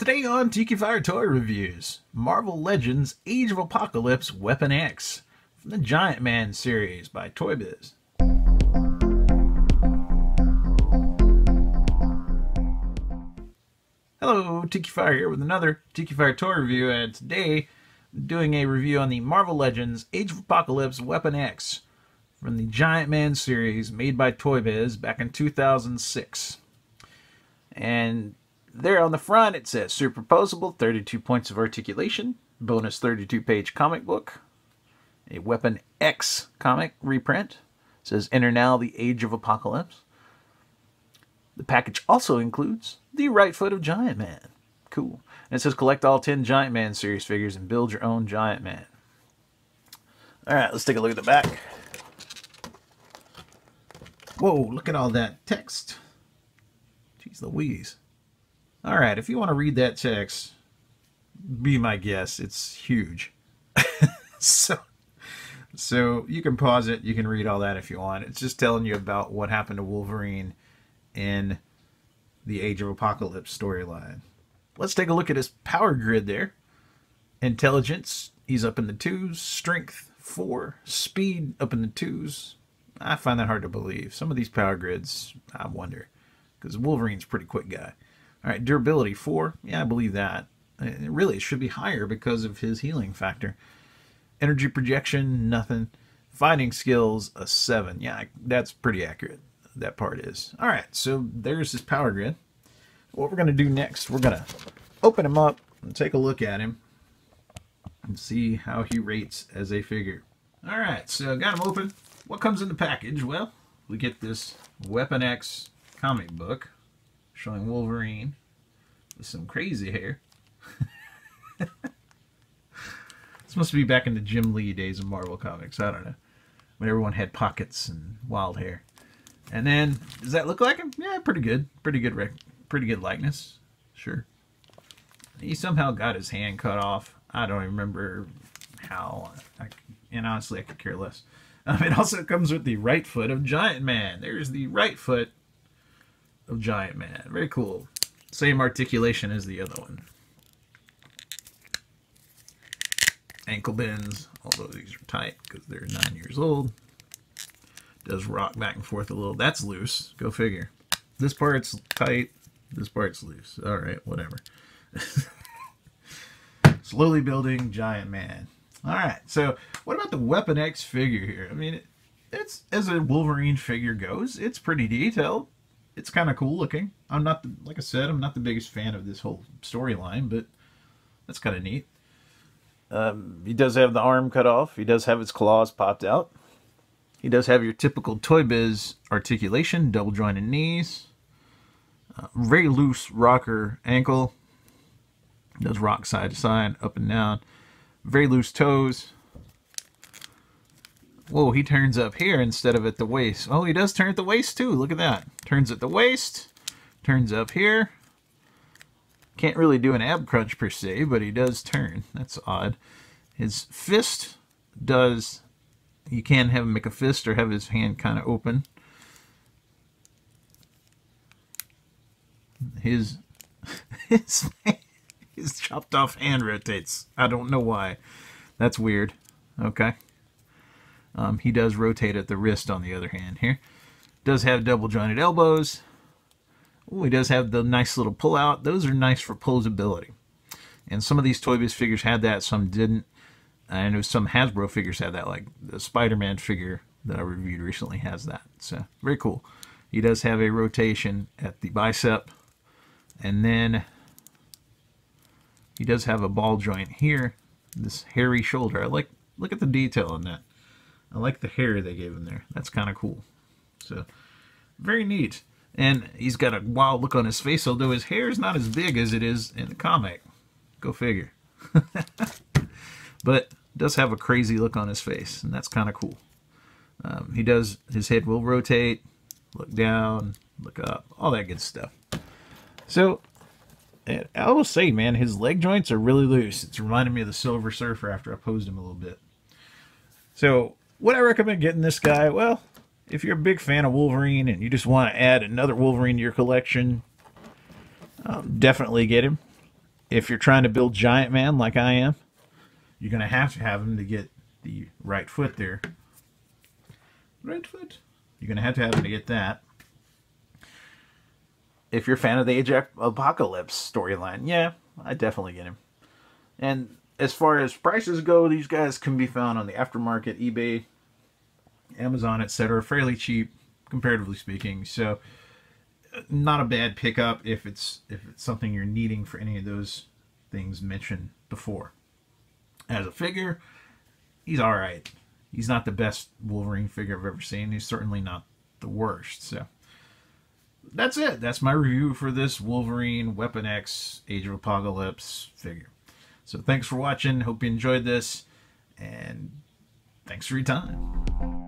Today on Tikifire Toy Reviews, Marvel Legends Age of Apocalypse Weapon X from the Giant Man series by Toybiz. Hello, Tikifire here with another Tikifire Toy Review, and today I'm doing a review on the Marvel Legends Age of Apocalypse Weapon X from the Giant Man series made by Toybiz back in 2006. And there on the front it says superposable, 32 points of articulation, bonus 32-page comic book, a Weapon X comic reprint. It says enter now the Age of Apocalypse. The package also includes the right foot of Giant Man. Cool. And it says collect all 10 Giant Man series figures and build your own Giant Man. Alright, let's take a look at the back. Whoa, look at all that text. Jeez Louise. Alright, if you want to read that text, be my guest. It's huge. So you can pause it. You can read all that if you want. It's just telling you about what happened to Wolverine in the Age of Apocalypse storyline. Let's take a look at his power grid there. Intelligence, he's up in the 2s. Strength, 4. Speed, up in the 2s. I find that hard to believe. Some of these power grids, I wonder. Because Wolverine's a pretty quick guy. Alright, durability, 4. Yeah, I believe that. Really, it should be higher because of his healing factor. Energy projection, nothing. Fighting skills, a 7. Yeah, that's pretty accurate. That part is. Alright, so there's his power grid. What we're going to do next, we're going to open him up and take a look at him and see how he rates as a figure. Alright, so got him open. What comes in the package? Well, we get this Weapon X comic book showing Wolverine with some crazy hair. This must be back in the Jim Lee days of Marvel Comics. I don't know. When everyone had pockets and wild hair. And then, does that look like him? Yeah, pretty good. Pretty good likeness. Sure. He somehow got his hand cut off. I don't even remember how. And honestly, I could care less. It also comes with the right foot of Giant Man. There's the right foot of Giant Man. Very cool. Same articulation as the other one. Ankle bends, although these are tight because they're 9 years old. Does rock back and forth a little. That's loose. Go figure. This part's tight. This part's loose. Alright, whatever. Slowly building Giant Man. Alright, so what about the Weapon X figure here? I mean, it's as a Wolverine figure goes, it's pretty detailed. It's kind of cool looking. I'm not, like I said, I'm not the biggest fan of this whole storyline, but that's kind of neat. He does have the arm cut off. He does have his claws popped out. He does have your typical Toybiz articulation, double jointed knees. Very loose rocker ankle. Does rock side to side, up and down. Very loose toes. Whoa, he turns up here instead of at the waist. Oh, he does turn at the waist too. Look at that. Turns at the waist. Turns up here. Can't really do an ab crunch per se, but he does turn. That's odd. His fist does... You can have him make a fist or have his hand kind of open. His chopped off hand rotates. I don't know why. That's weird. Okay. He does rotate at the wrist on the other hand here. Does have double jointed elbows. Ooh, he does have the nice little pull out. Those are nice for posability. And some of these Toybiz figures had that, some didn't. I know some Hasbro figures had that, like the Spider-Man figure that I reviewed recently has that. So, very cool. He does have a rotation at the bicep. And then he does have a ball joint here. This hairy shoulder. Look at the detail on that. I like the hair they gave him there. That's kind of cool. So, very neat. And he's got a wild look on his face, although his hair is not as big as it is in the comic. Go figure. But does have a crazy look on his face, and that's kind of cool. His head will rotate, look down, look up, all that good stuff. So, I will say, man, his leg joints are really loose. It's reminding me of the Silver Surfer after I posed him a little bit. So, would I recommend getting this guy? Well, if you're a big fan of Wolverine and you just want to add another Wolverine to your collection, definitely get him. If you're trying to build Giant Man like I am, you're going to have him to get the right foot there. Right foot. You're going to have him to get that. If you're a fan of the Age of Apocalypse storyline, yeah, I definitely get him. And as far as prices go, these guys can be found on the aftermarket, eBay, Amazon, etc. Fairly cheap, comparatively speaking. So, not a bad pickup if it's something you're needing for any of those things mentioned before. As a figure, he's all right. He's not the best Wolverine figure I've ever seen. He's certainly not the worst. So that's it. That's my review for this Wolverine Weapon X Age of Apocalypse figure. So thanks for watching. Hope you enjoyed this, and thanks for your time.